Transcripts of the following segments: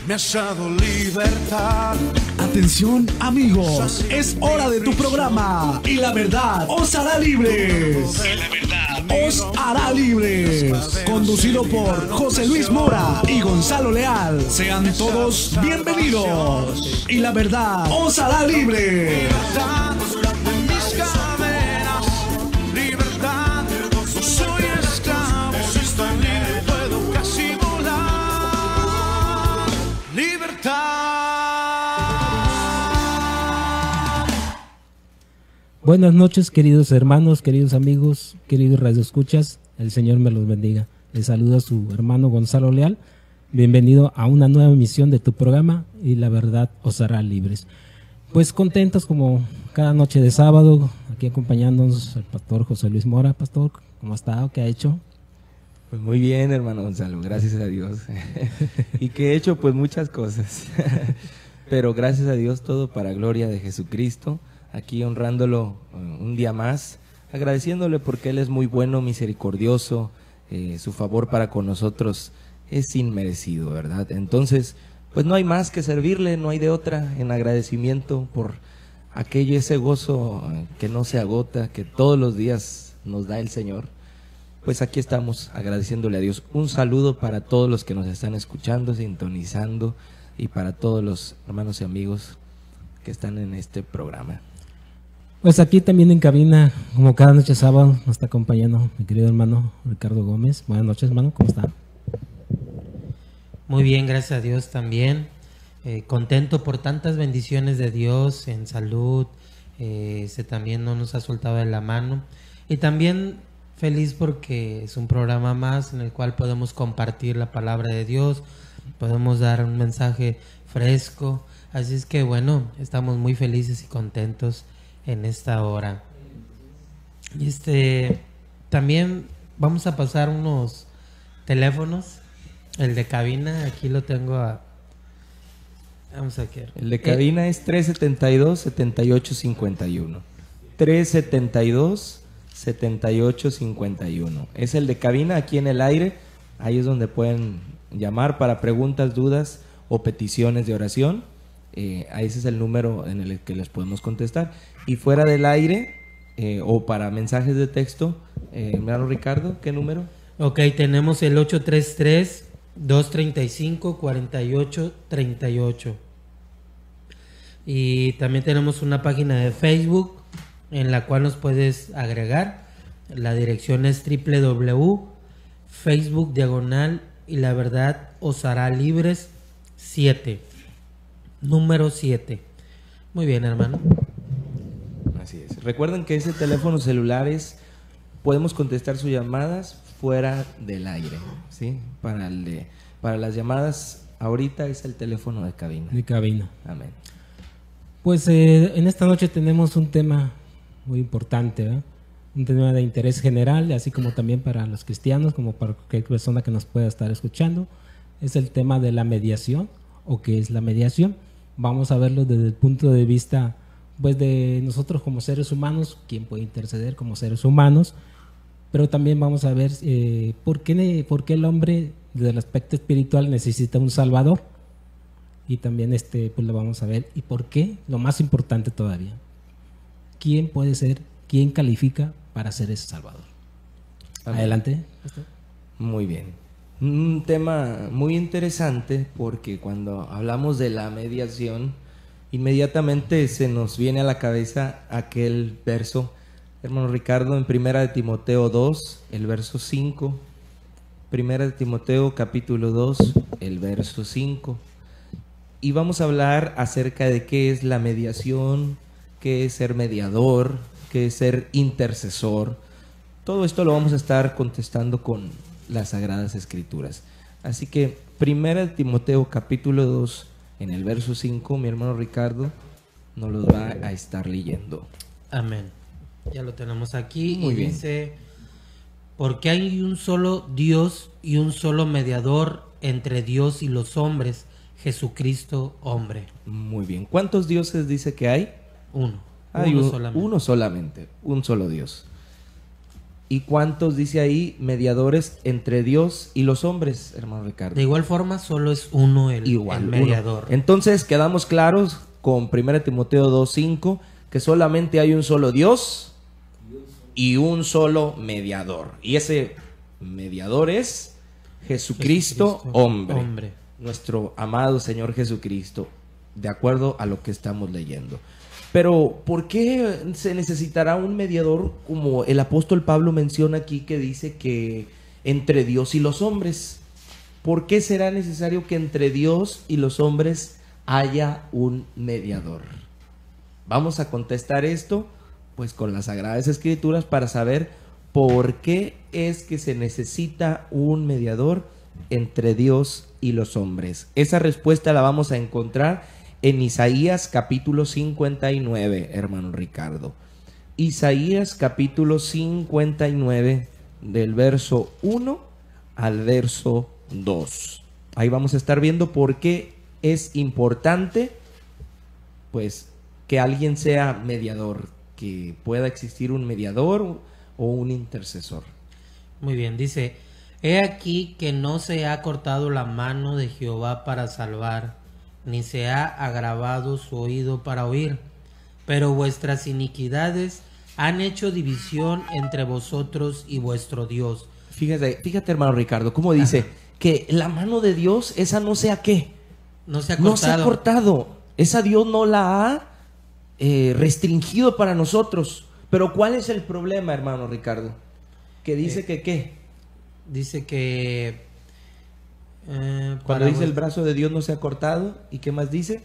me has dado libertad. Atención amigos, es hora de tu programa y la verdad os hará libres. Os hará libres. Conducido por José Luis Mora y Gonzalo Leal. Sean todos bienvenidos. Y la verdad os hará libres. Libertad de mis cadenas, libertad, no soy esclavo, si estoy libre puedo casi volar. Libertad. Buenas noches, queridos hermanos, queridos amigos, queridos radioescuchas. El Señor me los bendiga. Les saluda su hermano Gonzalo Leal. Bienvenido a una nueva emisión de tu programa y la verdad os hará libres. Pues contentos como cada noche de sábado, aquí acompañándonos el pastor José Luis Mora. Pastor, ¿cómo ha estado? ¿Qué ha hecho? Pues muy bien, hermano Gonzalo, gracias a Dios. ¿Y qué he hecho? Pues muchas cosas. Pero gracias a Dios todo para gloria de Jesucristo. Aquí honrándolo un día más, agradeciéndole porque Él es muy bueno, misericordioso, su favor para con nosotros es inmerecido, ¿verdad? Entonces, pues no hay más que servirle, no hay de otra, en agradecimiento por aquello, ese gozo que no se agota, que todos los días nos da el Señor. Pues aquí estamos agradeciéndole a Dios. Un saludo para todos los que nos están escuchando, sintonizando, y para todos los hermanos y amigos que están en este programa. Pues aquí también en cabina, como cada noche sábado, nos está acompañando mi querido hermano Ricardo Gómez. Buenas noches, hermano, ¿cómo está? Muy bien, gracias a Dios también. Contento por tantas bendiciones de Dios en salud. También no nos ha soltado de la mano. Y también feliz porque es un programa más en el cual podemos compartir la palabra de Dios. Podemos dar un mensaje fresco. Así es que bueno, estamos muy felices y contentos en esta hora. También vamos a pasar unos teléfonos. El de cabina, aquí lo tengo vamos a ver. El de cabina es 372-7851. 372-7851. Es el de cabina aquí en el aire. Ahí es donde pueden llamar para preguntas, dudas o peticiones de oración. Ahí ese es el número en el que les podemos contestar. Y fuera del aire o para mensajes de texto, hermano Ricardo, ¿qué número? Ok, tenemos el 833-235-4838. Y también tenemos una página de Facebook en la cual nos puedes agregar. La dirección es www.facebook/ y la verdad os hará libres 7. Número 7. Muy bien, hermano. Así es. Recuerden que ese teléfono celular podemos contestar sus llamadas fuera del aire, ¿sí? Para las llamadas ahorita es el teléfono de cabina. De cabina. Amén. Pues en esta noche tenemos un tema muy importante, ¿verdad? Un tema de interés general, así como también para los cristianos, como para cualquier persona que nos pueda estar escuchando. Es el tema de la mediación, o qué es la mediación. Vamos a verlo desde el punto de vista, pues, de nosotros como seres humanos, quién puede interceder como seres humanos, pero también vamos a ver por qué el hombre, desde el aspecto espiritual, necesita un salvador. Y también pues lo vamos a ver. Y por qué, lo más importante todavía, quién puede ser, quién califica para ser ese salvador. Amén. Adelante. Muy bien. Un tema muy interesante porque cuando hablamos de la mediación, inmediatamente se nos viene a la cabeza aquel verso, hermano Ricardo, en 1 de Timoteo 2, el verso 5. 1 de Timoteo capítulo 2, el verso 5. Y vamos a hablar acerca de qué es la mediación, qué es ser mediador, qué es ser intercesor. Todo esto lo vamos a estar contestando con las Sagradas Escrituras. Así que 1 de Timoteo capítulo 2, en el verso 5, mi hermano Ricardo nos lo va a estar leyendo. Amén. Ya lo tenemos aquí. Muy bien. Dice: porque hay un solo Dios y un solo mediador entre Dios y los hombres, Jesucristo hombre. Muy bien. ¿Cuántos dioses dice que hay? Uno. Hay Uno solamente. uno solamente, un solo Dios. ¿Y cuántos, dice ahí, mediadores entre Dios y los hombres, hermano Ricardo? De igual forma, solo es uno el mediador. Uno. Entonces, quedamos claros con 1 Timoteo 2:5 que solamente hay un solo Dios y un solo mediador. Y ese mediador es Jesucristo, hombre. Nuestro amado Señor Jesucristo, de acuerdo a lo que estamos leyendo. Pero, ¿por qué se necesitará un mediador como el apóstol Pablo menciona aquí, que dice que entre Dios y los hombres? ¿Por qué será necesario que entre Dios y los hombres haya un mediador? Vamos a contestar esto pues con las Sagradas Escrituras para saber por qué es que se necesita un mediador entre Dios y los hombres. Esa respuesta la vamos a encontrar en Isaías capítulo 59, hermano Ricardo. Isaías capítulo 59, del verso 1 al verso 2. Ahí vamos a estar viendo por qué es importante pues que alguien sea mediador, que pueda existir un mediador o un intercesor. Muy bien, dice: He aquí que no se ha cortado la mano de Jehová para salvar, ni se ha agravado su oído para oír, pero vuestras iniquidades han hecho división entre vosotros y vuestro Dios. Fíjate, hermano Ricardo, cómo dice que la mano de Dios, esa no sea qué. No se ha cortado. No se ha cortado. Esa Dios no la ha restringido para nosotros. Pero ¿cuál es el problema, hermano Ricardo? Que dice que ¿qué? Dice que cuando dice el brazo de Dios no se ha cortado, ¿y qué más dice?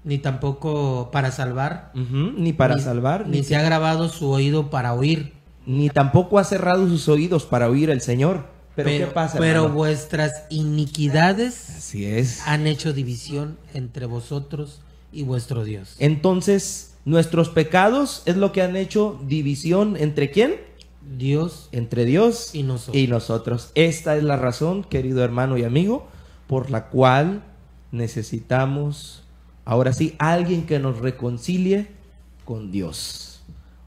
Ni tampoco para salvar. Ni para salvar. Ni se ha agravado su oído para oír. Ni tampoco ha cerrado sus oídos para oír al Señor. Pero ¿qué pasa, pero hermano? Vuestras iniquidades Así es. han hecho división entre vosotros y vuestro Dios. Entonces, nuestros pecados es lo que han hecho división ¿entre quién? Dios. Entre Dios y nosotros. Y nosotros. Esta es la razón, querido hermano y amigo, por la cual necesitamos, ahora sí, alguien que nos reconcilie con Dios.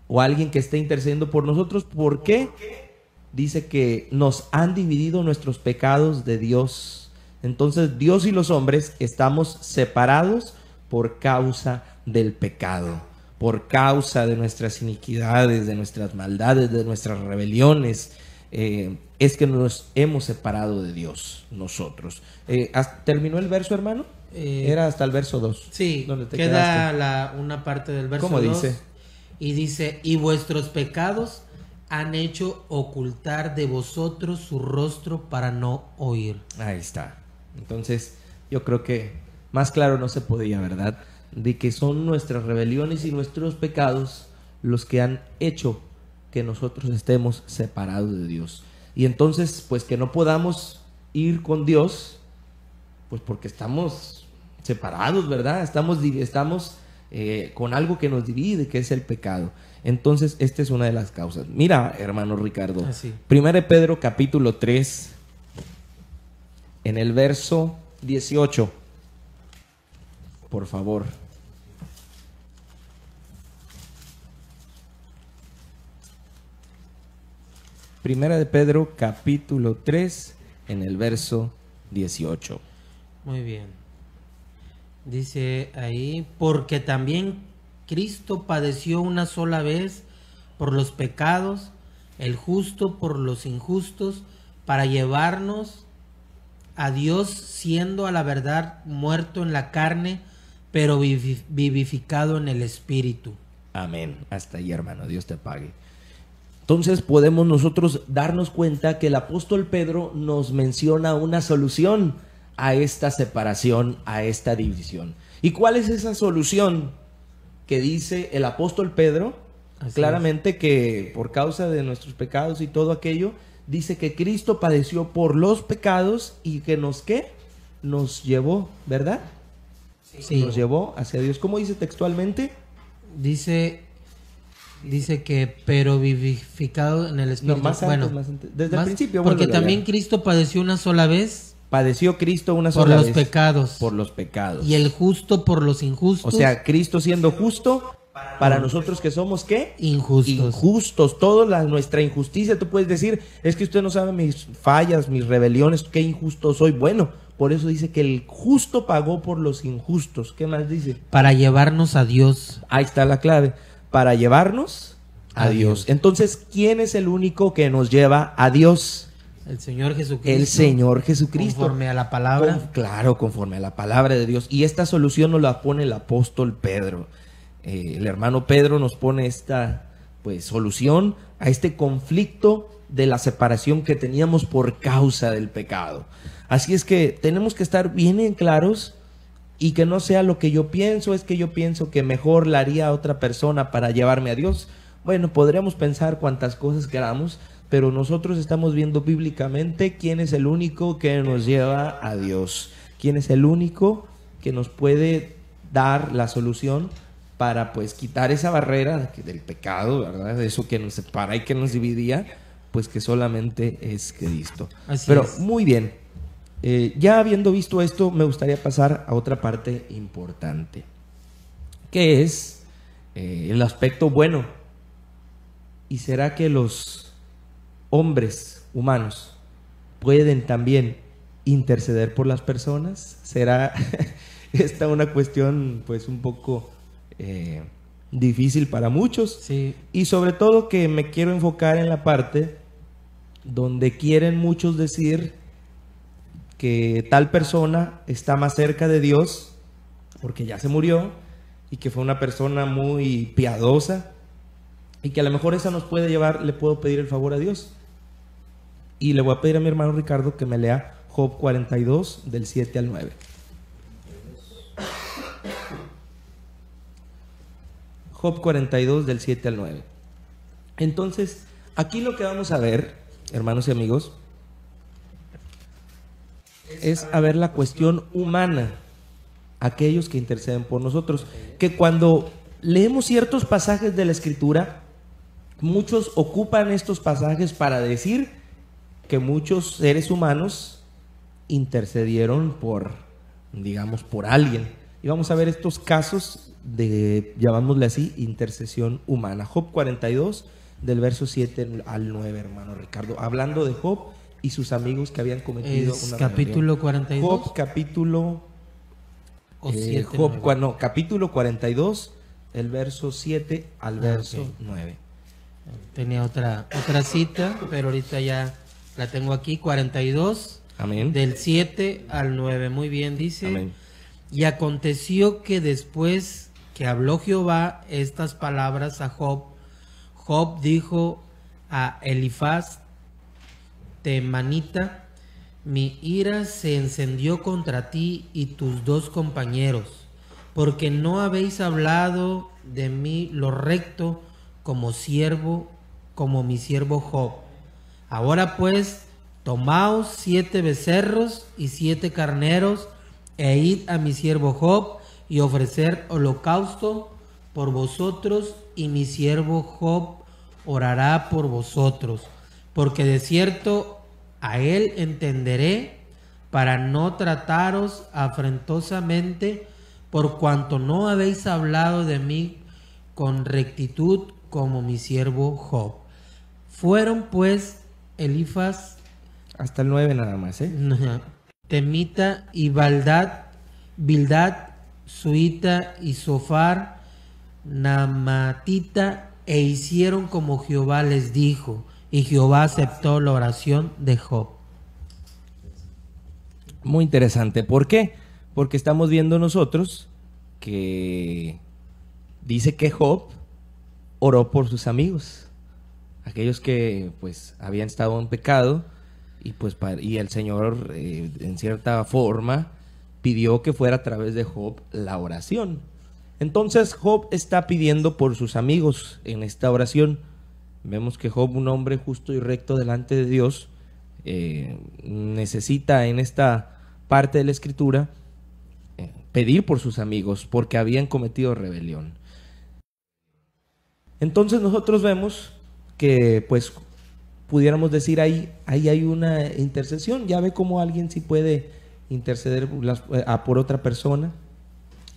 O alguien que esté intercediendo por nosotros. ¿Por qué? Dice que nos han dividido nuestros pecados de Dios. Entonces, Dios y los hombres estamos separados por causa del pecado, por causa de nuestras iniquidades, de nuestras maldades, de nuestras rebeliones. Es que nos hemos separado de Dios nosotros. ¿Terminó el verso, hermano? Era hasta el verso 2. Sí, ¿Dónde te queda una parte del verso 2. ¿Cómo dice? Y dice: y vuestros pecados han hecho ocultar de vosotros su rostro para no oír. Ahí está. Entonces, yo creo que más claro no se podía, ¿verdad? De que son nuestras rebeliones y nuestros pecados los que han hecho que nosotros estemos separados de Dios. Y entonces, pues que no podamos ir con Dios, pues porque estamos separados, ¿verdad? Estamos con algo que nos divide, que es el pecado. Entonces, esta es una de las causas. Mira, hermano Ricardo, Así. 1 Pedro capítulo 3, en el verso 18, por favor. Primera de Pedro capítulo 3, en el verso 18. Muy bien. Dice ahí: porque también Cristo padeció una sola vez por los pecados, el justo por los injustos, para llevarnos a Dios, siendo a la verdad muerto en la carne, pero vivificado en el Espíritu. Amén. Hasta ahí, hermano. Dios te pague. Entonces podemos nosotros darnos cuenta que el apóstol Pedro nos menciona una solución a esta separación, a esta división. ¿Y cuál es esa solución que dice el apóstol Pedro? Así Claramente es. Que por causa de nuestros pecados y todo aquello, dice que Cristo padeció por los pecados y que nos llevó, ¿verdad? Sí. Nos llevó hacia Dios. ¿Cómo dice textualmente? Dice que pero vivificado en el Espíritu. No, más antes, desde el principio. Porque también Cristo padeció una sola vez. Padeció Cristo una sola vez. Por los pecados. Por los pecados. Y el justo por los injustos. O sea, Cristo siendo justo Para nosotros que somos, ¿qué? Injustos. Injustos. Nuestra injusticia, tú puedes decir, es que usted no sabe mis fallas, mis rebeliones, qué injusto soy. Bueno, por eso dice que el justo pagó por los injustos. ¿Qué más dice? Para llevarnos a Dios. Ahí está la clave. Para llevarnos a Dios. Entonces, ¿quién es el único que nos lleva a Dios? El Señor Jesucristo. El Señor Jesucristo. Conforme a la palabra. Claro, conforme a la palabra de Dios. Y esta solución nos la pone el apóstol Pedro. El hermano Pedro nos pone esta solución a este conflicto de la separación que teníamos por causa del pecado. Así es que tenemos que estar bien en claros y que no sea lo que yo pienso, es que yo pienso que mejor la haría a otra persona para llevarme a Dios. Bueno, podríamos pensar cuantas cosas queramos, pero nosotros estamos viendo bíblicamente quién es el único que nos lleva a Dios, quién es el único que nos puede dar la solución para quitar esa barrera del pecado, ¿verdad? De eso que nos separa y que nos dividía, pues que solamente es Cristo. Pero muy bien, ya habiendo visto esto, me gustaría pasar a otra parte importante, que es el aspecto bueno. ¿Y será que los hombres humanos pueden también interceder por las personas? ¿Será esta una cuestión un poco difícil para muchos? Sí. Y sobre todo que me quiero enfocar en la parte donde quieren muchos decir que tal persona está más cerca de Dios porque ya se murió y que fue una persona muy piadosa y que a lo mejor esa nos puede llevar, le puedo pedir el favor a Dios. Y le voy a pedir a mi hermano Ricardo que me lea Job 42 del 7 al 9. Job 42 del 7 al 9. Entonces, aquí lo que vamos a ver, hermanos y amigos, es a ver la cuestión humana, aquellos que interceden por nosotros, que cuando leemos ciertos pasajes de la Escritura, muchos ocupan estos pasajes para decir que muchos seres humanos intercedieron por alguien. Y vamos a ver estos casos de, llamámosle así, intercesión humana. Job 42, del verso 7 al 9, hermano Ricardo. Hablando de Job y sus amigos que habían cometido una capítulo 42. Job capítulo... capítulo 42, el verso 7 al verso 9. Tenía otra cita, pero ahorita ya la tengo aquí. 42, amén, del 7 al 9. Muy bien, dice. Amén. Y aconteció que después que habló Jehová estas palabras a Job, Job dijo a Elifaz Temanita: mi ira se encendió contra ti y tus dos compañeros, porque no habéis hablado de mí lo recto como mi siervo Job. Ahora pues, tomaos 7 becerros y 7 carneros, e id a mi siervo Job y ofrecer holocausto por vosotros, y mi siervo Job orará por vosotros, porque de cierto a él entenderé, para no trataros afrentosamente, por cuanto no habéis hablado de mí con rectitud como mi siervo Job. Fueron pues Elifaz, hasta el 9 nada más, Temita y Bildad, Suita y Sofar, Namatita, e hicieron como Jehová les dijo, y Jehová aceptó la oración de Job. Muy interesante. ¿Por qué? Porque estamos viendo nosotros que dice que Job oró por sus amigos, aquellos que habían estado en pecado, y el Señor en cierta forma pidió que fuera a través de Job la oración. Entonces Job está pidiendo por sus amigos en esta oración. Vemos que Job, un hombre justo y recto delante de Dios, necesita en esta parte de la Escritura pedir por sus amigos porque habían cometido rebelión. Entonces nosotros vemos que pudiéramos decir ahí hay una intercesión. Ya ve cómo alguien sí puede interceder por otra persona.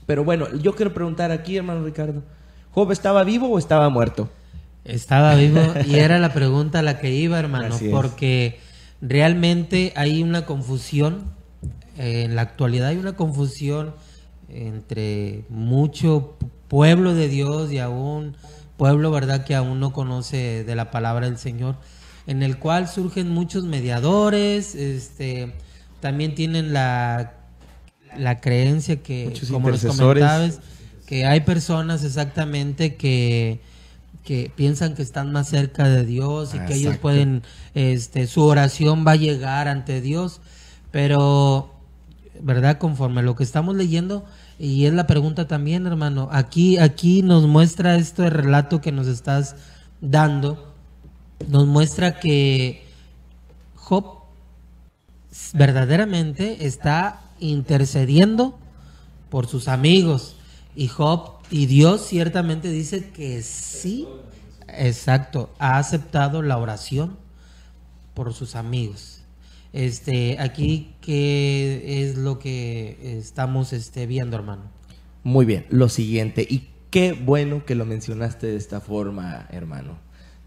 Pero bueno, yo quiero preguntar aquí, hermano Ricardo, ¿Job estaba vivo o estaba muerto? Estaba vivo y era la pregunta a la que iba, hermano, Así es. porque realmente hay una confusión, en la actualidad hay una confusión entre mucho pueblo de Dios y aún pueblo, ¿verdad?, que aún no conoce de la palabra del Señor, en el cual surgen muchos mediadores, también tienen la creencia que, Muchos como les intercesores. comentabas, que hay personas exactamente que piensan que están más cerca de Dios y que ellos Exacto. pueden, su oración va a llegar ante Dios, pero, ¿verdad? Conforme a lo que estamos leyendo, y es la pregunta también, hermano, aquí nos muestra este relato que nos estás dando, nos muestra que Job verdaderamente está intercediendo por sus amigos, y Job y Dios ciertamente dice que sí, exacto, ha aceptado la oración por sus amigos. Aquí, ¿qué es lo que estamos viendo, hermano? Muy bien, lo siguiente, y qué bueno que lo mencionaste de esta forma, hermano.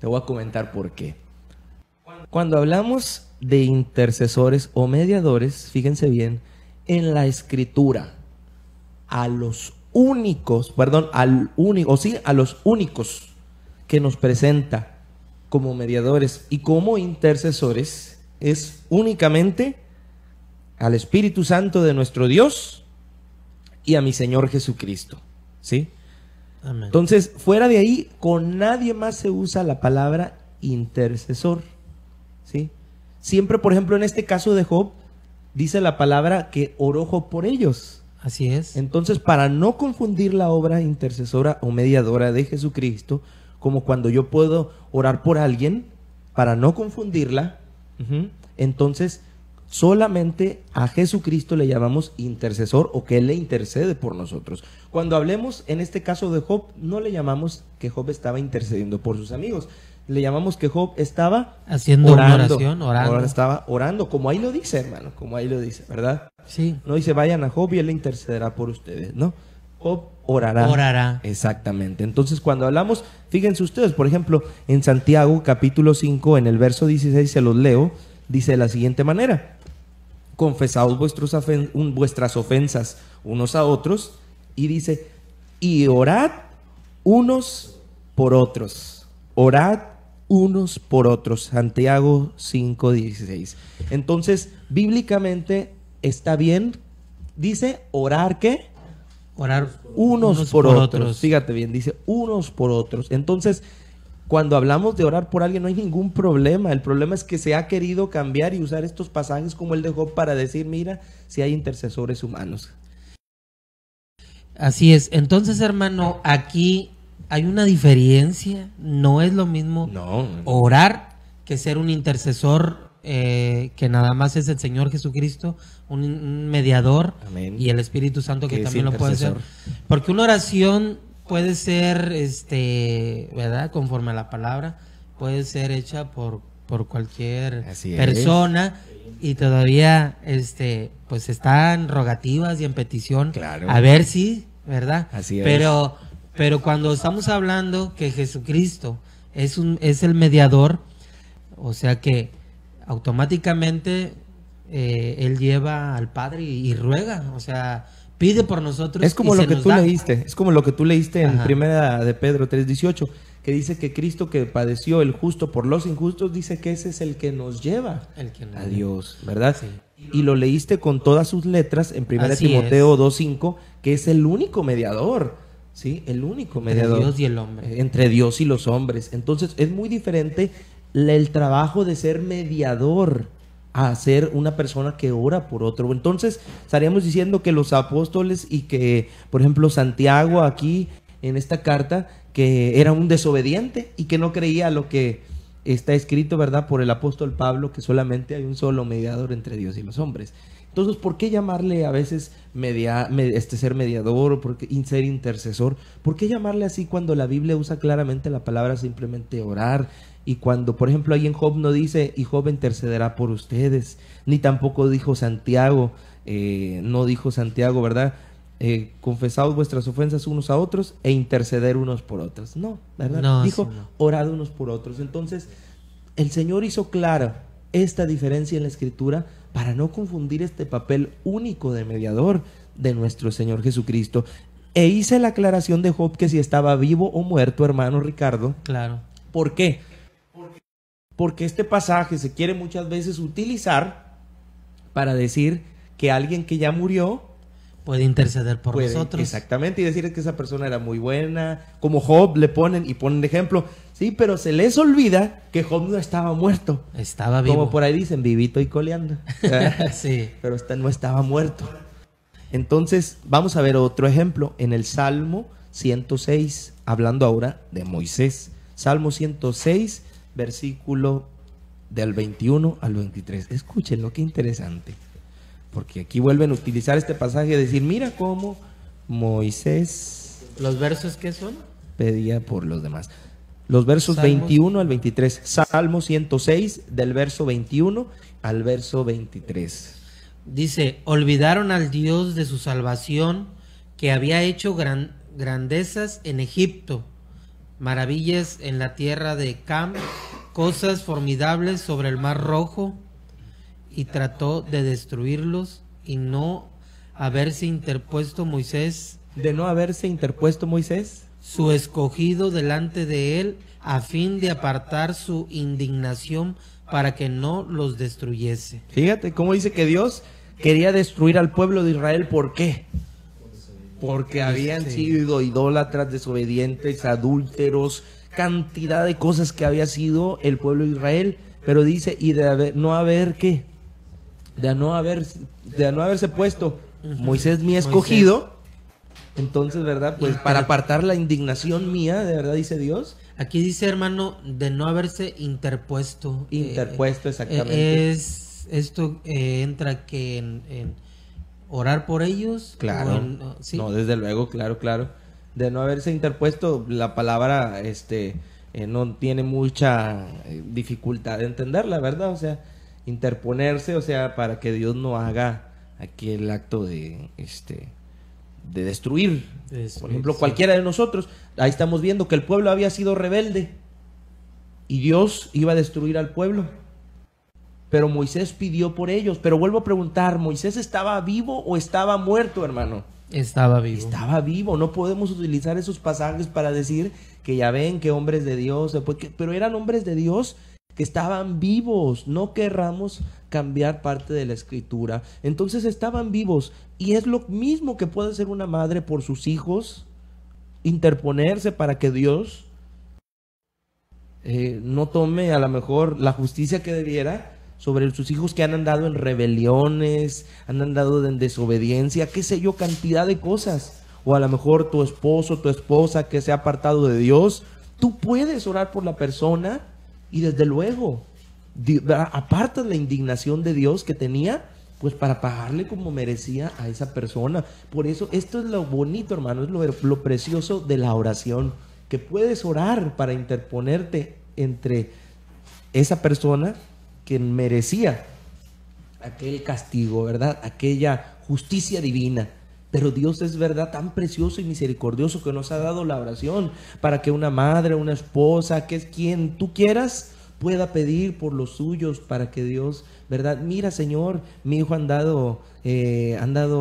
Te voy a comentar por qué. Cuando hablamos de intercesores o mediadores, fíjense bien, en la Escritura, a los únicos que nos presenta como mediadores y como intercesores es únicamente al Espíritu Santo de nuestro Dios y a mi Señor Jesucristo, ¿sí? Amén. Entonces, fuera de ahí, con nadie más se usa la palabra intercesor, ¿sí? Siempre, por ejemplo, en este caso de Job, dice la palabra que oró Job por ellos. Así es. Entonces, para no confundir la obra intercesora o mediadora de Jesucristo, como cuando yo puedo orar por alguien, para no confundirla, entonces solamente a Jesucristo le llamamos intercesor o que Él le intercede por nosotros. Cuando hablemos en este caso de Job, no le llamamos que Job estaba intercediendo por sus amigos, le llamamos que Job estaba haciendo una oración, orando. Ahora estaba orando, como ahí lo dice, hermano, como ahí lo dice, ¿verdad? Sí. No dice vayan a Job y él le intercederá por ustedes, ¿no? Job orará. Orará. Exactamente. Entonces, cuando hablamos, fíjense ustedes, por ejemplo, en Santiago capítulo 5, en el verso 16, se los leo, dice de la siguiente manera: confesaos vuestras ofensas unos a otros, y dice, y orad unos por otros. Orad unos por otros. Santiago 5:16. Entonces, bíblicamente está bien, dice orar, ¿qué? Orar Unos por otros. Fíjate bien, dice unos por otros. Entonces, cuando hablamos de orar por alguien no hay ningún problema. El problema es que se ha querido cambiar y usar estos pasajes como el de Job para decir, mira, si hay intercesores humanos. Así es. Entonces, hermano, aquí hay una diferencia. No es lo mismo orar que ser un intercesor, que nada más es el Señor Jesucristo, un mediador. Amén. Y el Espíritu Santo que también lo puede ser. Porque una oración puede ser, ¿verdad? Conforme a la palabra, puede ser hecha por cualquier persona, y todavía, pues está en rogativas y en petición, claro, a ver si, ¿verdad? Así es. Pero cuando estamos hablando que Jesucristo es el mediador, o sea que automáticamente Él lleva al Padre y ruega, o sea, pide por nosotros. Es como lo que tú leíste, es como lo que tú leíste en Primera de Pedro 3:18, que dice que Cristo, que padeció el justo por los injustos, dice que ese es el que nos lleva a Dios, ¿verdad? Sí. Y lo leíste con todas sus letras en 1 Timoteo 2:5, que es el único mediador, ¿sí? El único mediador. Entre Dios y el hombre. Entre Dios y los hombres. Entonces es muy diferente el trabajo de ser mediador a ser una persona que ora por otro. Entonces estaríamos diciendo que los apóstoles y que, por ejemplo, Santiago aquí en esta carta, que era un desobediente y que no creía lo que está escrito, ¿verdad?, por el apóstol Pablo, que solamente hay un solo mediador entre Dios y los hombres. Entonces, ¿por qué llamarle a veces ser mediador o ser intercesor? ¿Por qué llamarle así cuando la Biblia usa claramente la palabra simplemente orar? Y cuando, por ejemplo, ahí en Job no dice, y Job intercederá por ustedes, ni tampoco dijo Santiago, no dijo Santiago, ¿verdad?, confesaos vuestras ofensas unos a otros e interceder unos por otros. No, ¿verdad? No, Dijo, sí, no. orad unos por otros. Entonces, el Señor hizo clara esta diferencia en la Escritura para no confundir este papel único de mediador de nuestro Señor Jesucristo. E hice la aclaración de Job que si estaba vivo o muerto, hermano Ricardo. Claro. ¿Por qué? Porque este pasaje se quiere muchas veces utilizar para decir que alguien que ya murió Puede interceder por puede, nosotros. exactamente, y decir que esa persona era muy buena, como Job le ponen ejemplo, sí, pero se les olvida que Job no estaba muerto, Estaba vivo. como por ahí dicen, vivito y coleando. Sí. Pero no estaba muerto. Entonces, vamos a ver otro ejemplo en el Salmo 106, hablando ahora de Moisés. Salmo 106, versículo del 21 al 23. Escúchenlo, qué interesante. Porque aquí vuelven a utilizar este pasaje y decir, mira cómo Moisés ¿Los versos qué son? pedía por los demás. Los versos Salmos. 21 al 23. Salmo 106, del verso 21 al verso 23. Dice, olvidaron al Dios de su salvación, que había hecho grandezas en Egipto, maravillas en la tierra de Cam, cosas formidables sobre el mar Rojo, y trató de destruirlos, y no haberse interpuesto Moisés, De no haberse interpuesto Moisés, su escogido, delante de él, a fin de apartar su indignación para que no los destruyese. fíjate cómo dice que Dios quería destruir al pueblo de Israel. ¿Por qué? Porque habían sido idólatras, desobedientes, adúlteros, cantidad de cosas que había sido el pueblo de Israel. Pero dice, y de no haberse puesto Moisés mi escogido. Entonces, ¿verdad? Pues para apartar la indignación mía, de verdad dice Dios. Aquí dice, hermano, de no haberse interpuesto. Interpuesto, exactamente. Esto entra que en orar por ellos. Claro. o en- ¿sí? No, desde luego, claro. De no haberse interpuesto, la palabra no tiene mucha dificultad de entenderla, ¿verdad? O sea, interponerse, o sea, para que Dios no haga aquel acto de destruir. Por ejemplo, sí. cualquiera de nosotros. Ahí estamos viendo que el pueblo había sido rebelde y Dios iba a destruir al pueblo. Pero Moisés pidió por ellos. Pero vuelvo a preguntar, ¿Moisés estaba vivo o estaba muerto, hermano? Estaba vivo. Estaba vivo. No podemos utilizar esos pasajes para decir que ya ven que hombres de Dios, pero eran hombres de Dios que estaban vivos. No querramos cambiar parte de la escritura. Entonces estaban vivos. Y es lo mismo que puede hacer una madre por sus hijos, interponerse para que Dios no tome a lo mejor la justicia que debiera sobre sus hijos que han andado en rebeliones, han andado en desobediencia, qué sé yo, cantidad de cosas. O a lo mejor tu esposo, tu esposa que se ha apartado de Dios. Tú puedes orar por la persona y desde luego apartas la indignación de Dios que tenía, pues para pagarle como merecía a esa persona. Por eso esto es lo bonito, hermano, es lo precioso de la oración, que puedes orar para interponerte entre esa persona que merecía aquel castigo, ¿verdad? Aquella justicia divina. Pero Dios es, verdad, tan precioso y misericordioso que nos ha dado la oración para que una madre, una esposa, que es quien tú quieras, pueda pedir por los suyos para que Dios, ¿verdad? Mira, Señor, mi hijo ha andado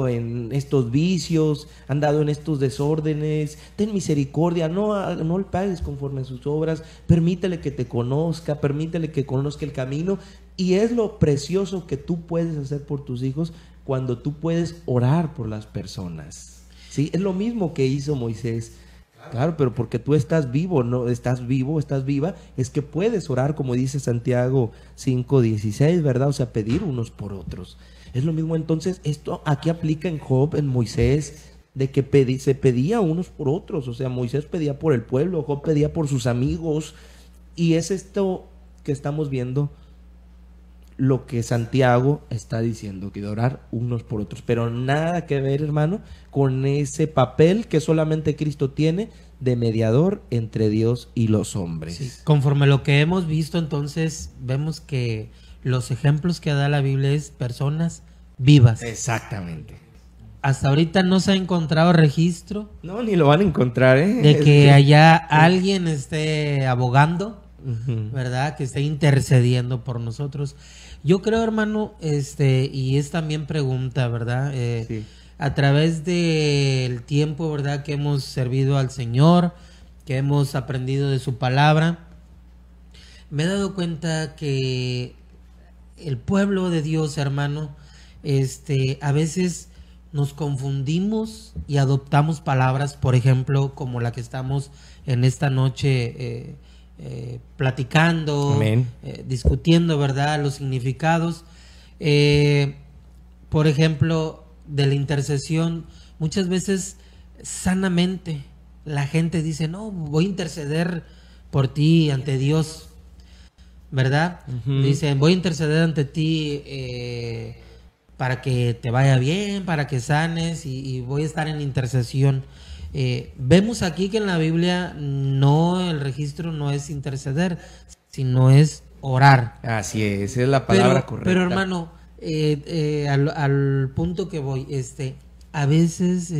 en estos vicios, ha andado en estos desórdenes, ten misericordia, no le pagues conforme a sus obras, permítele que te conozca, permítele que conozca el camino. Y es lo precioso que tú puedes hacer por tus hijos cuando tú puedes orar por las personas. ¿Sí? Es lo mismo que hizo Moisés. Claro, pero porque tú estás vivo, no estás vivo, estás viva, es que puedes orar, como dice Santiago 5:16, ¿verdad? O sea, pedir unos por otros. Es lo mismo, entonces, esto aquí aplica en Job, en Moisés, de que se pedía unos por otros. O sea, Moisés pedía por el pueblo, Job pedía por sus amigos. Y es esto que estamos viendo, lo que Santiago está diciendo, que de orar unos por otros, pero nada que ver, hermano, con ese papel que solamente Cristo tiene de mediador entre Dios y los hombres. Sí. Conforme lo que hemos visto, entonces vemos que los ejemplos que da la Biblia es personas vivas. Exactamente. hasta ahorita no se ha encontrado registro No, ni lo van a encontrar, ¿eh? de que allá alguien esté abogando, ¿verdad? Que esté intercediendo por nosotros. Yo creo, hermano, y es también pregunta, ¿verdad? Sí. A través del tiempo, ¿verdad? Que hemos servido al Señor, que hemos aprendido de su palabra, me he dado cuenta que el pueblo de Dios, hermano, a veces nos confundimos y adoptamos palabras, por ejemplo, como la que estamos en esta noche platicando, discutiendo, ¿verdad? Los significados. Por ejemplo, de la intercesión, muchas veces sanamente la gente dice, no, voy a interceder por ti ante Dios, ¿verdad? Dicen, voy a interceder ante ti para que te vaya bien, para que sanes, y voy a estar en intercesión. Vemos aquí que en la Biblia el registro no es interceder, sino es orar. Así es, esa es la palabra correcta. Pero hermano, al punto que voy, a veces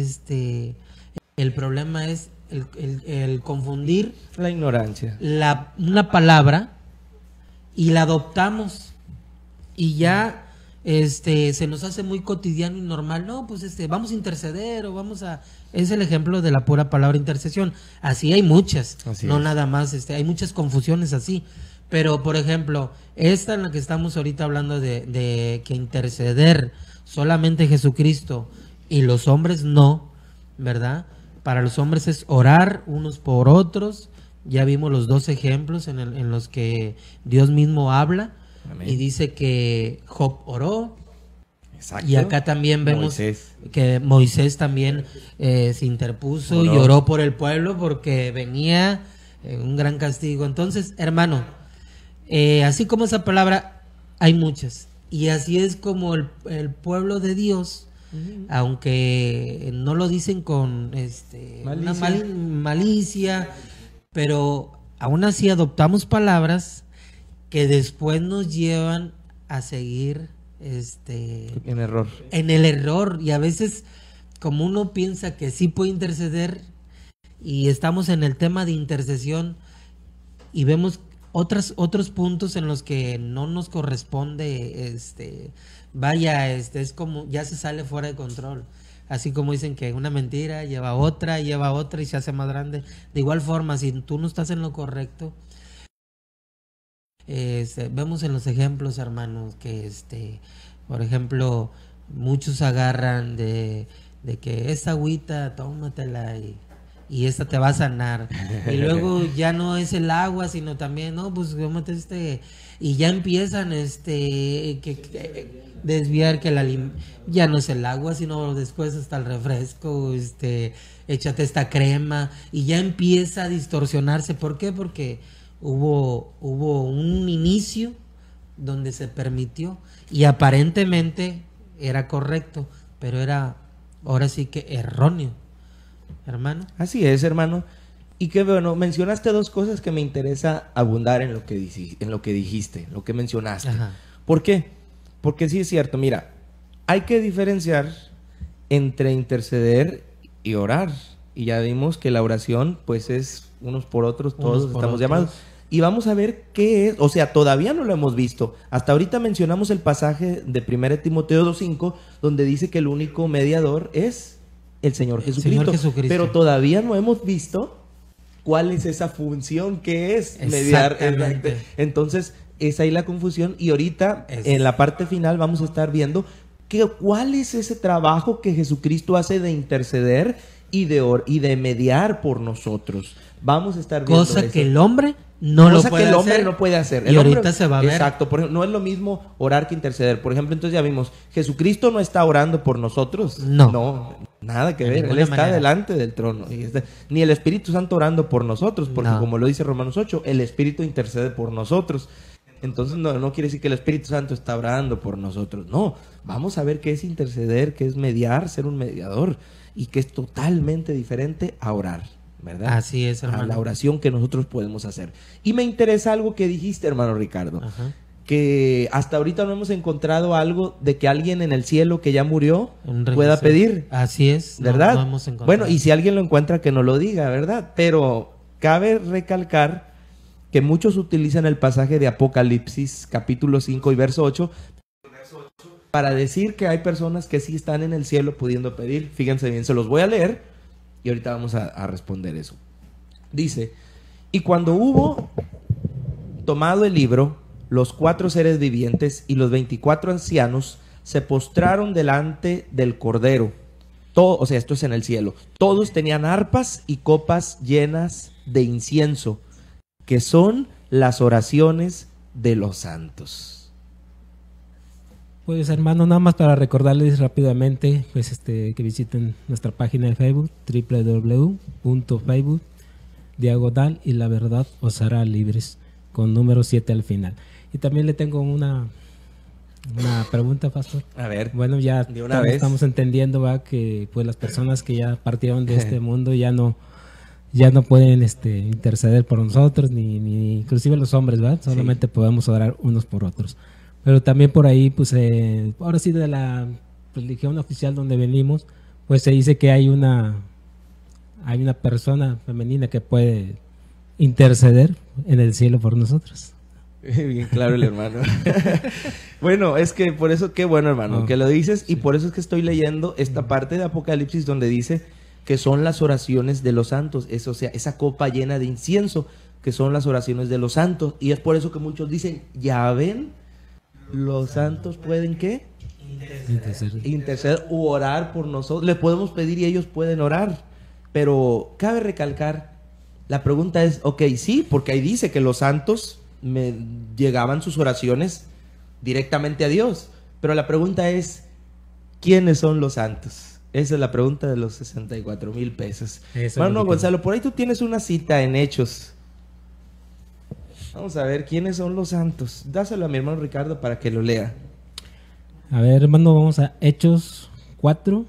el problema es el confundir la ignorancia. Una palabra y la adoptamos y ya se nos hace muy cotidiano y normal. No, pues vamos a interceder o vamos a... Es el ejemplo de la pura palabra intercesión. Así hay muchas, así no es. Nada más, hay muchas confusiones así. Pero, por ejemplo, esta en la que estamos ahorita hablando de que interceder solamente Jesucristo y los hombres no, ¿verdad? Para los hombres es orar unos por otros. Ya vimos los 2 ejemplos en los que Dios mismo habla. Amén. Y dice que Job oró. Exacto. Y acá también vemos que Moisés también se interpuso y oró por el pueblo porque venía un gran castigo. Entonces, hermano, así como esa palabra, hay muchas. Y así es como el pueblo de Dios, aunque no lo dicen con una malicia, pero aún así adoptamos palabras que después nos llevan a seguir en error. En el error. Y a veces, como uno piensa que sí puede interceder, y estamos en el tema de intercesión y vemos otros puntos en los que no nos corresponde, es como ya se sale fuera de control. Así como dicen que una mentira lleva otra y se hace más grande. De igual forma, si tú no estás en lo correcto, vemos en los ejemplos, hermanos, que por ejemplo, muchos agarran de que esta agüita, tómatela y esta te va a sanar. Y luego ya no es el agua, sino también, no, pues tómate y ya empiezan desviar que ya no es el agua, sino después hasta el refresco, échate esta crema, y ya empieza a distorsionarse. ¿Por qué? Porque hubo un inicio donde se permitió y aparentemente era correcto, pero era ahora sí que erróneo, hermano. Así es, hermano. Y que bueno, mencionaste 2 cosas que me interesa abundar en lo que dijiste, lo que mencionaste. Ajá. ¿Por qué? Porque sí es cierto, mira, hay que diferenciar entre interceder y orar. Y ya vimos que la oración, pues, es unos por otros, todos estamos llamados. Y vamos a ver qué es, o sea, todavía no lo hemos visto. Hasta ahorita mencionamos el pasaje de 1 Timoteo 2:5, donde dice que el único mediador es el Señor Jesucristo. Pero todavía no hemos visto cuál es esa función que es mediar. Entonces, es ahí la confusión. Y ahorita, en la parte final, vamos a estar viendo cuál es ese trabajo que Jesucristo hace de interceder y de mediar por nosotros. Vamos a estar viendo cosa eso. Que el hombre no lo puede hacer. El hombre no puede hacer. Y ahorita se va a ver. Exacto. Por ejemplo, no es lo mismo orar que interceder. Por ejemplo, entonces ya vimos, Jesucristo no está orando por nosotros. No, nada que ver. Él está delante del trono. Ni el Espíritu Santo orando por nosotros, porque como lo dice Romanos 8, el Espíritu intercede por nosotros. Entonces no quiere decir que el Espíritu Santo está orando por nosotros. No, vamos a ver qué es interceder, qué es mediar, ser un mediador, y que es totalmente diferente a orar, ¿verdad? Así es, hermano. A la oración que nosotros podemos hacer. Y me interesa algo que dijiste, hermano Ricardo. Ajá. que hasta ahorita no hemos encontrado algo de que alguien en el cielo que ya murió Un pueda registro. pedir. Así es. ¿Verdad? No hemos encontrado. Bueno, y si alguien lo encuentra, que no lo diga, ¿verdad? Pero cabe recalcar que muchos utilizan el pasaje de Apocalipsis, capítulo 5 y verso 8, para decir que hay personas que sí están en el cielo pudiendo pedir. Fíjense bien, se los voy a leer y ahorita vamos a responder eso. Dice, y cuando hubo tomado el libro, los 4 seres vivientes y los 24 ancianos se postraron delante del Cordero. Todo, o sea, esto es en el cielo. Todos tenían arpas y copas llenas de incienso, que son las oraciones de los santos. Pues hermano, nada más para recordarles rápidamente, pues que visiten nuestra página de Facebook, www.facebook, y la verdad os hará libres, con número 7 al final. Y también le tengo una pregunta, pastor. A ver, Bueno, ya de una vez. estamos entendiendo, ¿va? Que pues las personas que ya partieron de este mundo ya no pueden interceder por nosotros, ni inclusive los hombres, ¿verdad? Solamente podemos orar unos por otros. Pero también por ahí, pues, ahora sí de la religión oficial donde venimos, pues se dice que hay una persona femenina que puede interceder en el cielo por nosotros. Bien claro el hermano. Bueno, es que por eso, qué bueno hermano, que lo dices, y por eso es que estoy leyendo esta parte de Apocalipsis donde dice que son las oraciones de los santos, o sea, esa copa llena de incienso, que son las oraciones de los santos, y es por eso que muchos dicen, ya ven, los santos pueden ¿qué? Interceder u orar por nosotros. Les podemos pedir y ellos pueden orar. Pero cabe recalcar, la pregunta es, ok, sí, porque ahí dice que los santos llegaban sus oraciones directamente a Dios. Pero la pregunta es, ¿quiénes son los santos? Esa es la pregunta de los 64,000 pesos. Bueno, Gonzalo, por ahí tú tienes una cita en Hechos. Vamos a ver quiénes son los santos. Dáselo a mi hermano Ricardo para que lo lea. A ver, hermano, vamos a Hechos 4.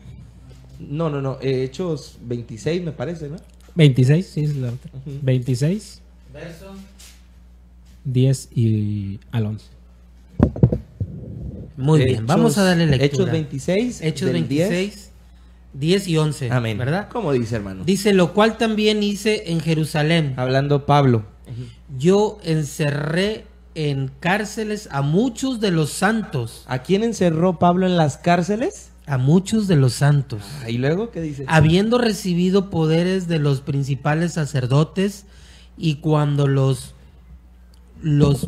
No, Hechos 26 me parece, ¿no? 26, sí, es la otra. 26. Verso 10 y al 11. Muy bien, vamos a darle lectura. Hechos 26. Hechos del 26, 10 y 11. Amén. ¿Verdad? ¿Cómo dice, hermano? Dice, lo cual también hice en Jerusalén. Hablando Pablo. Yo encerré en cárceles a muchos de los santos. ¿A quién encerró Pablo en las cárceles? A muchos de los santos. ¿Y luego qué dice? Habiendo recibido poderes de los principales sacerdotes, y cuando los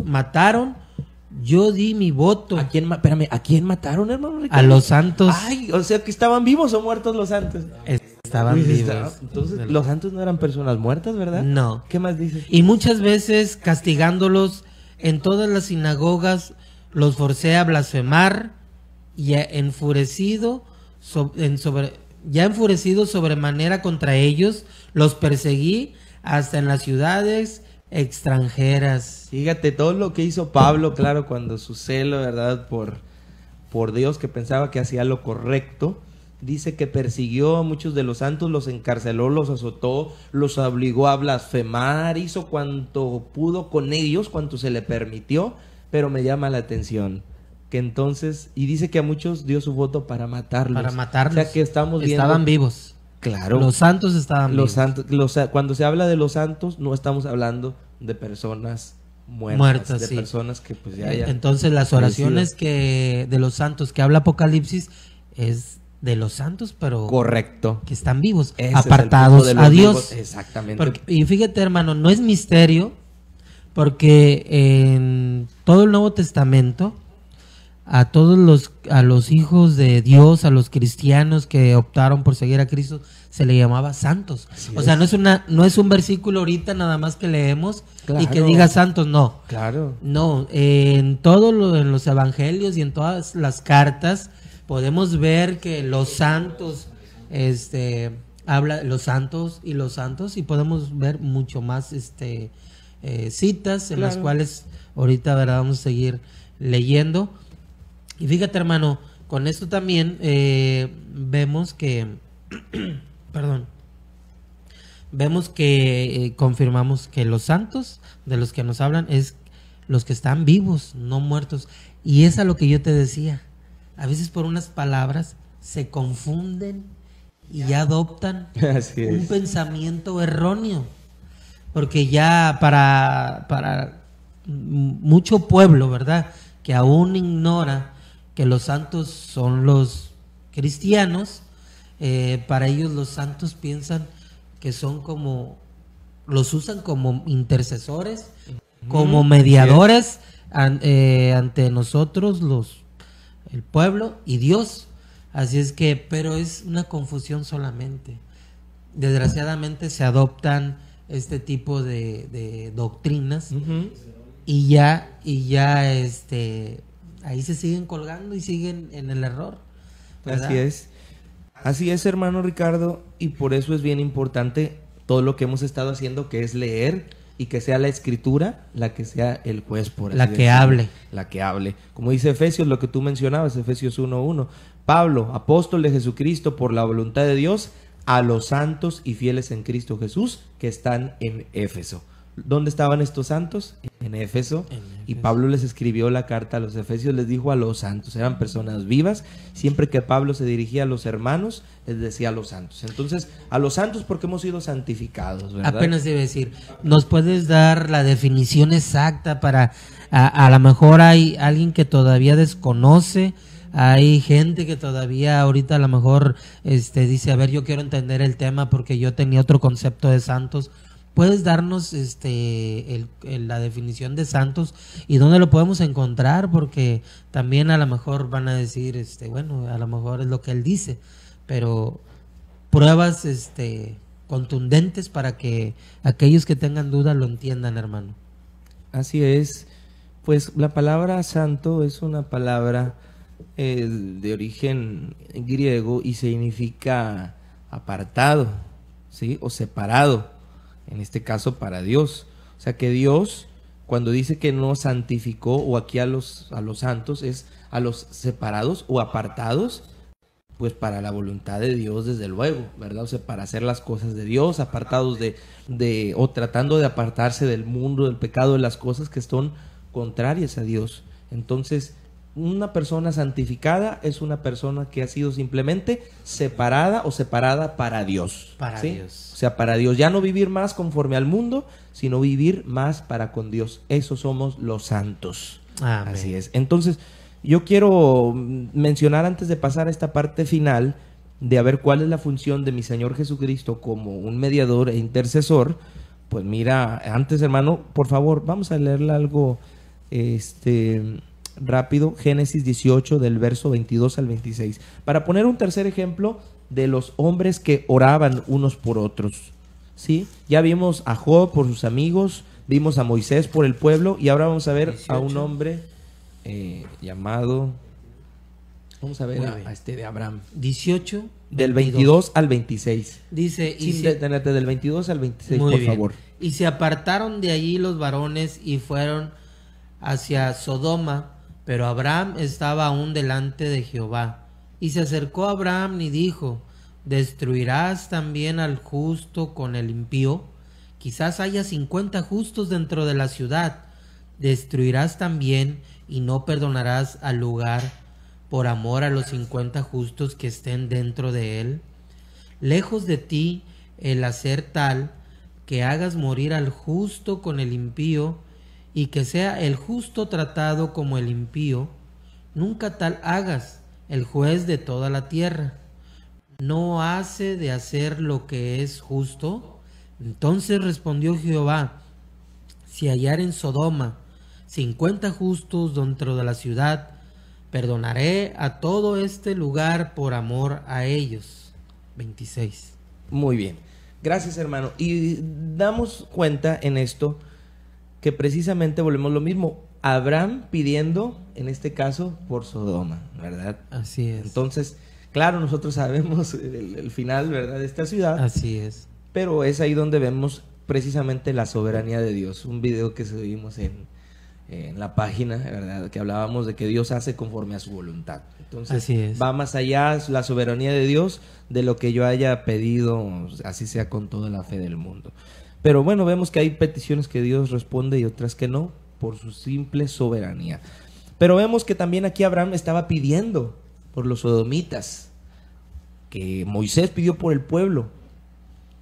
mataron, yo di mi voto. ¿A quién mataron, hermano Ricardo? A los santos. Ay, o sea que estaban vivos o muertos los santos. Estaban Uy, vivos. Entonces, los santos no eran personas muertas, ¿verdad? No. ¿Qué más dice? Y muchas veces castigándolos en todas las sinagogas, los forcé a blasfemar, y enfurecido sobremanera contra ellos, los perseguí hasta en las ciudades extranjeras. Fíjate, todo lo que hizo Pablo, claro, cuando su celo, ¿verdad? Por Dios, que pensaba que hacía lo correcto, dice que persiguió a muchos de los santos, los encarceló, los azotó, los obligó a blasfemar, hizo cuanto pudo con ellos, cuanto se le permitió, pero me llama la atención que entonces, y dice que a muchos dio su voto para matarlos. Para matarlos. O sea que estamos viendo... Estaban vivos. Claro. Los santos estaban Los vivos. santos, cuando se habla de los santos, no estamos hablando de personas muertas, de sí. personas que pues ya Entonces las oraciones de los santos que habla Apocalipsis es de los santos, pero correcto, que están vivos, ese es apartados el punto de los a Dios. vivos. Exactamente. Y fíjate, hermano, no es misterio, porque en todo el Nuevo Testamento a los hijos de Dios, a los cristianos que optaron por seguir a Cristo, se le llamaba santos. Así o sea, es. no es un versículo ahorita nada más que leemos Claro. y que diga santos, no. Claro. No, en los evangelios y en todas las cartas podemos ver que los santos, habla los santos, y podemos ver mucho más citas en las cuales ahorita, ¿verdad?, vamos a seguir leyendo. Y fíjate, hermano, con esto también vemos que confirmamos que los santos de los que nos hablan es los que están vivos, no muertos. Y es a lo que yo te decía. A veces por unas palabras se confunden y ya adoptan Así un es. pensamiento erróneo. Porque ya para mucho pueblo, ¿verdad?, que aún ignora que los santos son los cristianos, para ellos los santos piensan que son como, los usan como intercesores, como mediadores ante nosotros, el pueblo y Dios. Así es que, pero es una confusión solamente. Desgraciadamente se adoptan este tipo de doctrinas y ya ahí se siguen colgando y siguen en el error, ¿verdad? Así es, hermano Ricardo, y por eso es bien importante todo lo que hemos estado haciendo, que es leer y que sea la Escritura la que sea el juez, por así La que decirlo. hable. La que hable. Como dice Efesios, lo que tú mencionabas, Efesios 1:1. Pablo, apóstol de Jesucristo por la voluntad de Dios, a los santos y fieles en Cristo Jesús que están en Éfeso. ¿Dónde estaban estos santos? En Éfeso. Y Pablo les escribió la carta a los efesios, les dijo a los santos, eran personas vivas. Siempre que Pablo se dirigía a los hermanos, les decía a los santos. Entonces, a los santos porque hemos sido santificados, ¿verdad? Apenas debe decir, ¿nos puedes dar la definición exacta para, a lo mejor hay alguien que todavía desconoce, hay gente que todavía ahorita a lo mejor dice, a ver, yo quiero entender el tema porque yo tenía otro concepto de santos? ¿Puedes darnos la definición de santos y dónde lo podemos encontrar? Porque también a lo mejor van a decir, bueno, a lo mejor es lo que él dice, pero pruebas contundentes para que aquellos que tengan dudas lo entiendan, hermano. Así es. Pues la palabra santo es una palabra de origen griego y significa apartado, ¿sí? O separado. En este caso para Dios. O sea que Dios, cuando dice que nos santificó, o aquí a los santos, es a los separados o apartados, pues para la voluntad de Dios, desde luego, ¿verdad? O sea, para hacer las cosas de Dios, apartados o tratando de apartarse del mundo, del pecado, de las cosas que son contrarias a Dios. Entonces, una persona santificada es una persona que ha sido simplemente separada o separada para Dios. Para ¿sí? Dios. O sea, para Dios. Ya no vivir más conforme al mundo, sino vivir más para con Dios. Esos somos los santos. Amén. Así es. Entonces, yo quiero mencionar antes de pasar a esta parte final, de a ver cuál es la función de mi Señor Jesucristo como un mediador e intercesor. Pues mira, antes, hermano, por favor, vamos a leerle algo rápido, Génesis 18 del verso 22 al 26, para poner un tercer ejemplo de los hombres que oraban unos por otros, ¿sí? Ya vimos a Job por sus amigos, vimos a Moisés por el pueblo, y ahora vamos a ver 18. a un hombre llamado, vamos a ver de Abraham, 18 del 22 al 26. dice, Sin detenerte, del 22 al 26, muy por bien. favor. Y se apartaron de allí los varones y fueron hacia Sodoma, pero Abraham estaba aún delante de Jehová. Y se acercó a Abraham y dijo, ¿destruirás también al justo con el impío? Quizás haya 50 justos dentro de la ciudad. ¿Destruirás también y no perdonarás al lugar por amor a los 50 justos que estén dentro de él? Lejos de ti el hacer tal que hagas morir al justo con el impío, y que sea el justo tratado como el impío. Nunca tal hagas, el juez de toda la tierra no hace de hacer lo que es justo. Entonces respondió Jehová, si hallar en Sodoma 50 justos dentro de la ciudad, perdonaré a todo este lugar por amor a ellos. 26. Muy bien, gracias, hermano. Y damos cuenta en esto que precisamente volvemos lo mismo. Abraham pidiendo, en este caso, por Sodoma, ¿verdad? Así es. Entonces, claro, nosotros sabemos el final, ¿verdad?, de esta ciudad. Así es. Pero es ahí donde vemos precisamente la soberanía de Dios. Un video que subimos en la página, ¿verdad?, que hablábamos de que Dios hace conforme a su voluntad. Entonces, así es. Va más allá la soberanía de Dios de lo que yo haya pedido, así sea con toda la fe del mundo. Pero bueno, vemos que hay peticiones que Dios responde y otras que no. por su simple soberanía. Pero vemos que también aquí Abraham estaba pidiendo por los sodomitas, que Moisés pidió por el pueblo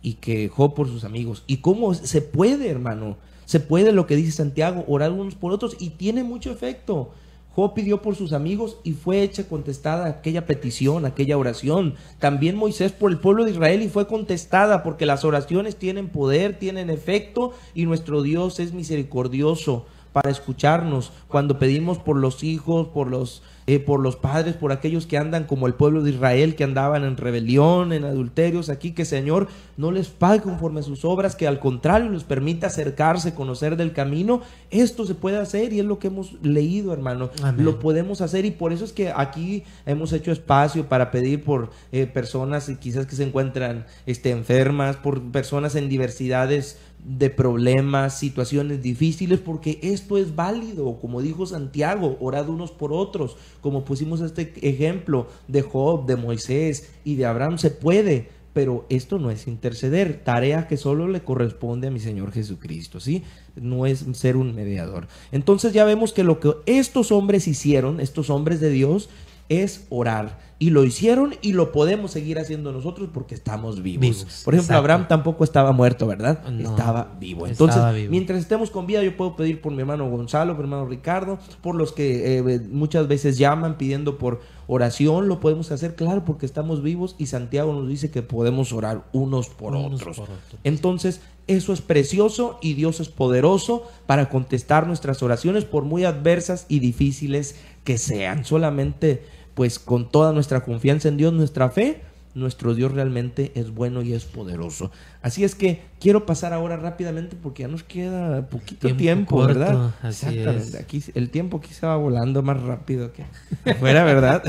y que Job por sus amigos. ¿Y cómo se puede, hermano? Se puede, lo que dice Santiago, orar unos por otros, y tiene mucho efecto. Job pidió por sus amigos y fue hecha contestada aquella petición, aquella oración. También Moisés por el pueblo de Israel y fue contestada, porque las oraciones tienen poder, tienen efecto, y nuestro Dios es misericordioso para escucharnos cuando pedimos por los hijos, por los padres, por aquellos que andan como el pueblo de Israel, que andaban en rebelión, en adulterios aquí, que Señor no les pague conforme a sus obras, que al contrario les permita acercarse, conocer del camino. Esto se puede hacer y es lo que hemos leído, hermano. Amén. Lo podemos hacer, y por eso es que aquí hemos hecho espacio para pedir por personas quizás que se encuentran enfermas, por personas en diversidades de problemas, situaciones difíciles, porque esto es válido. Como dijo Santiago, orad unos por otros, como pusimos este ejemplo de Job, de Moisés y de Abraham. Se puede, pero esto no es interceder, tarea que solo le corresponde a mi Señor Jesucristo, ¿sí? No es ser un mediador. Entonces ya vemos que lo que estos hombres hicieron, estos hombres de Dios, es orar, y lo hicieron, y lo podemos seguir haciendo nosotros porque estamos vivos. Por ejemplo, Exacto. Abraham tampoco estaba muerto, ¿verdad? No, estaba vivo. estaba Entonces, vivo. mientras estemos con vida, yo puedo pedir por mi hermano Gonzalo, por mi hermano Ricardo, por los que muchas veces llaman pidiendo por oración. Lo podemos hacer, claro, porque estamos vivos, y Santiago nos dice que podemos orar unos por otros. Entonces, eso es precioso, y Dios es poderoso para contestar nuestras oraciones, por muy adversas y difíciles que sean. Solamente pues con toda nuestra confianza en Dios, nuestra fe, nuestro Dios realmente es bueno y es poderoso. Así es que quiero pasar ahora rápidamente, porque ya nos queda poquito tiempo, corto, ¿verdad? así Exactamente. es. Aquí el tiempo quizá va volando más rápido que afuera, ¿verdad?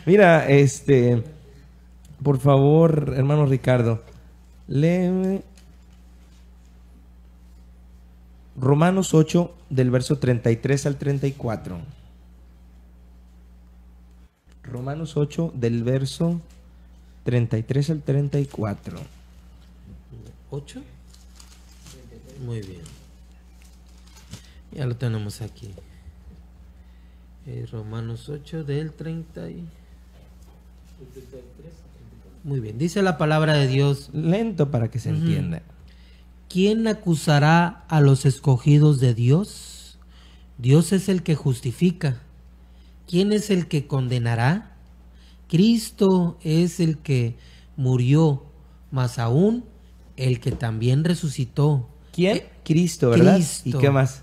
Mira, por favor, hermano Ricardo, léeme Romanos 8, del verso 33 al 34. Romanos 8, del verso 33 al 34. ¿8? Muy bien. Ya lo tenemos aquí. Romanos 8 del 30 y... Muy bien. Dice la palabra de Dios: Lento para que se entienda. ¿quién acusará a los escogidos de Dios? Dios es el que justifica. ¿Quién es el que condenará? Cristo es el que murió, más aún el que también resucitó. ¿Quién? Cristo, ¿verdad? Cristo. ¿Y qué más?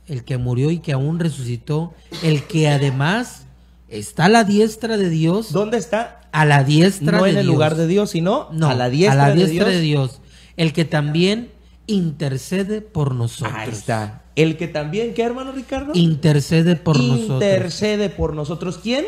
El que murió y que aún resucitó, el que además está a la diestra de Dios. ¿Dónde está? A la diestra No de en el Dios. lugar de Dios, sino No, a la diestra, de Dios. El que también intercede por nosotros. Ahí está. El que también, ¿qué, hermano Ricardo? Intercede por nosotros. Intercede por nosotros. ¿Quién?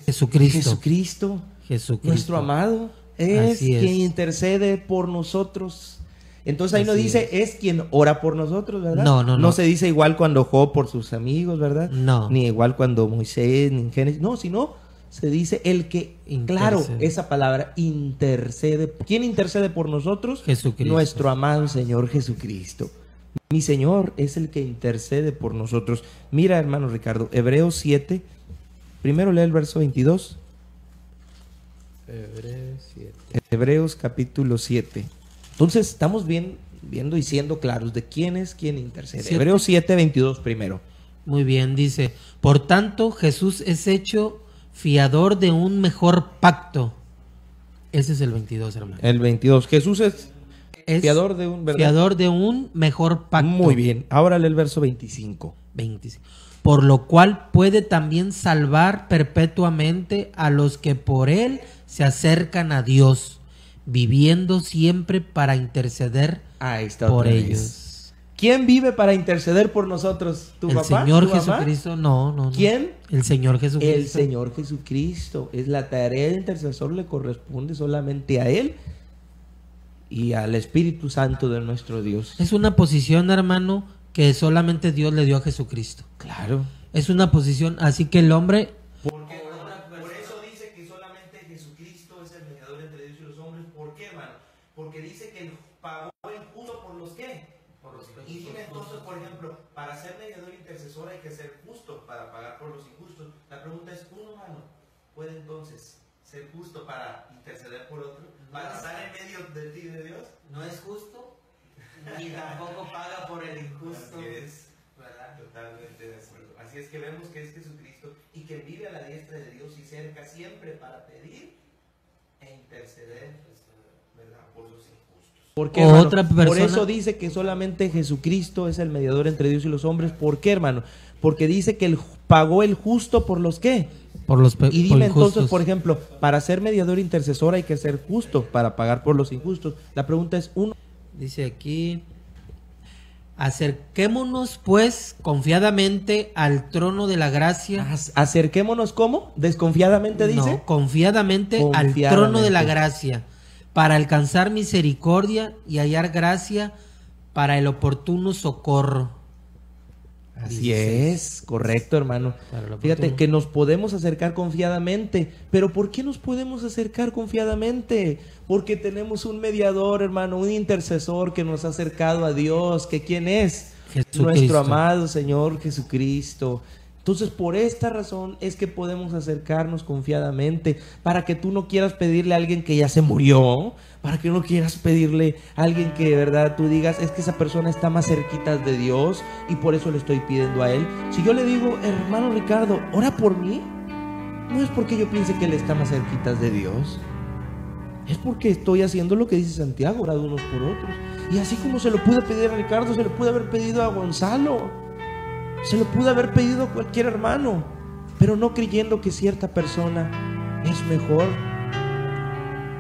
Jesucristo. Jesucristo. Jesucristo. Nuestro amado es Así es. quien intercede por nosotros. Entonces ahí no Así dice es quien ora por nosotros, ¿verdad? No, no, no. No se dice igual cuando Job por sus amigos, ¿verdad? No. Ni igual cuando Moisés, ni en Génesis. No, sino se dice el que, claro, Intercede. esa palabra, intercede. ¿Quién intercede por nosotros? Jesucristo. Nuestro amado Señor Jesucristo. Mi Señor es el que intercede por nosotros. Mira, hermano Ricardo, Hebreos 7. Primero lee el verso 22. Hebreos capítulo 7. Entonces estamos viendo y siendo claros de quién es quien intercede. ¿Siete? Hebreos 7, 22 primero. Muy bien, dice: por tanto, Jesús es hecho fiador de un mejor pacto. Ese es el 22, hermano. El 22. Jesús es Es fiador de un, ¿verdad? fiador de un mejor pacto. Muy bien. Ahora lee el verso 25. 25. Por lo cual puede también salvar perpetuamente a los que por él se acercan a Dios, viviendo siempre para interceder Ahí está por otra vez. ellos. ¿Quién vive para interceder por nosotros? ¿Tu El papá? Señor ¿Tu mamá? Jesucristo, no. ¿Quién? El Señor Jesucristo. El Señor Jesucristo. Es la tarea del intercesor, le corresponde solamente a Él y al Espíritu Santo de nuestro Dios. Es una posición, hermano, que solamente Dios le dio a Jesucristo. Claro. Es una posición, así que el hombre... Por eso dice que solamente Jesucristo es el mediador entre Dios y los hombres. ¿Por qué, hermano? Porque dice que Él pagó el justo por los ¿qué? Y dime entonces, por ejemplo, para ser mediador intercesor hay que ser justo para pagar por los injustos. La pregunta es, ¿un humano puede entonces ser justo para interceder por otro? ¿Para estar en medio de ti y de Dios? No es justo, ni tampoco paga por el injusto. Así es, ¿verdad? Totalmente de acuerdo. Así es que vemos que es Jesucristo y que vive a la diestra de Dios y cerca siempre para pedir e interceder, ¿verdad? Por los injustos. ¿Por qué, hermano? Otra persona- Por eso dice que solamente Jesucristo es el mediador entre Dios y los hombres. ¿Por qué, hermano? Porque dice que él pagó el justo por los ¿qué? Por los Y dime entonces, injustos. por ejemplo, para ser mediador intercesor hay que ser justo para pagar por los injustos. La pregunta es, uno, Dice aquí, acerquémonos pues confiadamente al trono de la gracia. acerquémonos, ¿cómo? Desconfiadamente dice. No, confiadamente al trono de la gracia, para alcanzar misericordia y hallar gracia para el oportuno socorro. Así 16. es, correcto, hermano. Para lo Fíjate oportuno. que nos podemos acercar confiadamente. ¿Pero por qué nos podemos acercar confiadamente? Porque tenemos un mediador, hermano, un intercesor que nos ha acercado a Dios. ¿Que quién es? Jesucristo. Nuestro amado Señor Jesucristo. Entonces, por esta razón es que podemos acercarnos confiadamente, para que tú no quieras pedirle a alguien que ya se murió, para que no quieras pedirle a alguien que de verdad tú digas, es que esa persona está más cerquita de Dios y por eso le estoy pidiendo a él. Si yo le digo, hermano Ricardo, ora por mí, no es porque yo piense que él está más cerquita de Dios, es porque estoy haciendo lo que dice Santiago, orad unos por otros. Y así como se lo pude pedir a Ricardo, se lo pude haber pedido a Gonzalo, se lo pudo haber pedido a cualquier hermano, pero no creyendo que cierta persona es mejor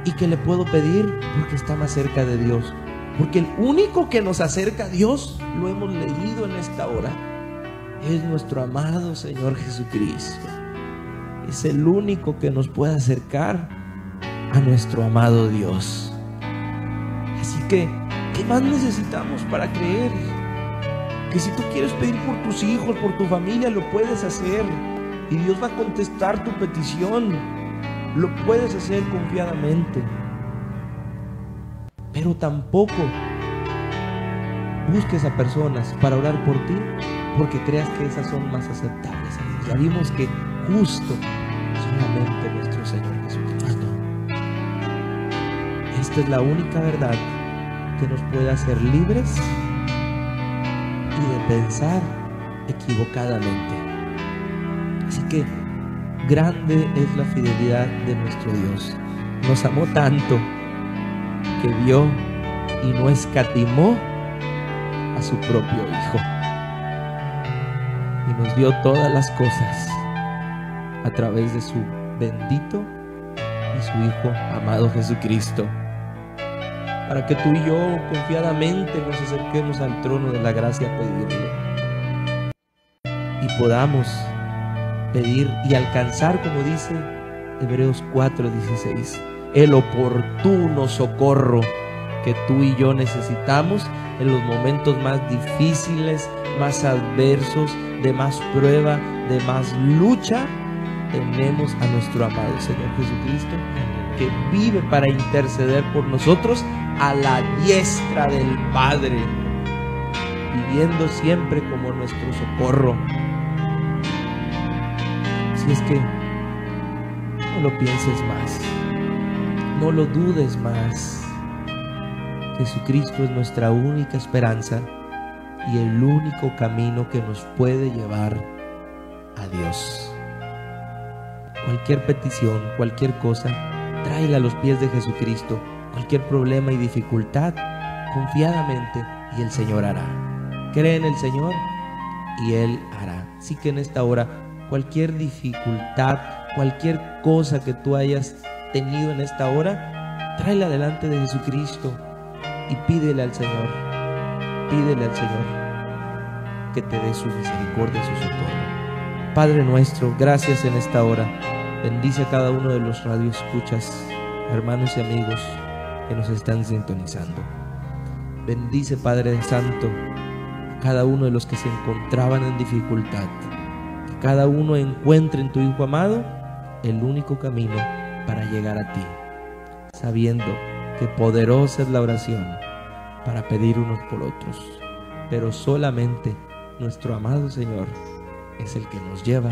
y que le puedo pedir porque está más cerca de Dios. Porque el único que nos acerca a Dios, lo hemos leído en esta hora, es nuestro amado Señor Jesucristo. Es el único que nos puede acercar a nuestro amado Dios. Así que, ¿qué más necesitamos para creer? Que si tú quieres pedir por tus hijos, por tu familia, lo puedes hacer. Y Dios va a contestar tu petición. Lo puedes hacer confiadamente. Pero tampoco busques a personas para orar por ti porque creas que esas son más aceptables a Dios. Ya vimos que justo solamente nuestro Señor Jesucristo. Esta es la única verdad que nos puede hacer libres y de pensar equivocadamente. Así que grande es la fidelidad de nuestro Dios. Nos amó tanto que dio y no escatimó a su propio Hijo. Y nos dio todas las cosas a través de su bendito y su Hijo amado Jesucristo, para que tú y yo confiadamente nos acerquemos al trono de la gracia a pedirle y podamos pedir y alcanzar, como dice Hebreos 4:16, el oportuno socorro que tú y yo necesitamos en los momentos más difíciles, más adversos, de más prueba, de más lucha. Tenemos a nuestro amado Señor Jesucristo, que vive para interceder por nosotros a la diestra del Padre, viviendo siempre como nuestro socorro. Así es que no lo pienses más, no lo dudes más. Jesucristo es nuestra única esperanza y el único camino que nos puede llevar a Dios. Cualquier petición, cualquier cosa, tráela a los pies de Jesucristo. Cualquier problema y dificultad, confiadamente, y el Señor hará. Cree en el Señor y Él hará. Así que en esta hora, cualquier dificultad, cualquier cosa que tú hayas tenido en esta hora, tráela delante de Jesucristo y pídele al Señor que te dé su misericordia, su socorro. Padre nuestro, gracias en esta hora. Bendice a cada uno de los radioescuchas, hermanos y amigos que nos están sintonizando. Bendice, Padre Santo, a cada uno de los que se encontraban en dificultad. Que cada uno encuentre en tu Hijo amado el único camino para llegar a ti, sabiendo que poderosa es la oración para pedir unos por otros. pero solamente nuestro amado Señor es el que nos lleva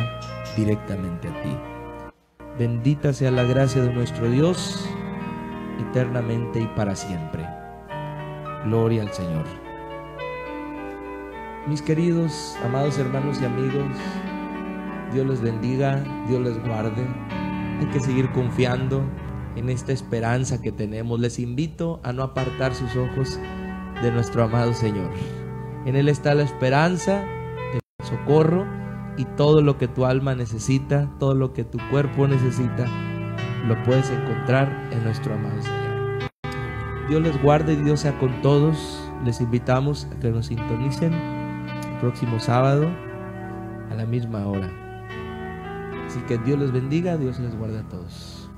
directamente a ti. Bendita sea la gracia de nuestro Dios, eternamente y para siempre. Gloria al Señor. Mis queridos, amados hermanos y amigos, Dios les bendiga, Dios les guarde. Hay que seguir confiando en esta esperanza que tenemos. Les invito a no apartar sus ojos de nuestro amado Señor. En Él está la esperanza, el socorro, y todo lo que tu alma necesita, todo lo que tu cuerpo necesita, lo puedes encontrar en nuestro amado Señor. Dios les guarde y Dios sea con todos. Les invitamos a que nos sintonicen el próximo sábado a la misma hora. Así que Dios les bendiga, Dios les guarde a todos.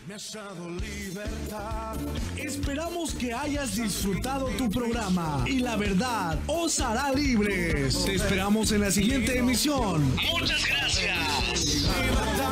Me has dado libertad. Esperamos que hayas disfrutado tu programa y la verdad os hará libres. Te esperamos en la siguiente emisión. Muchas gracias. Libertad.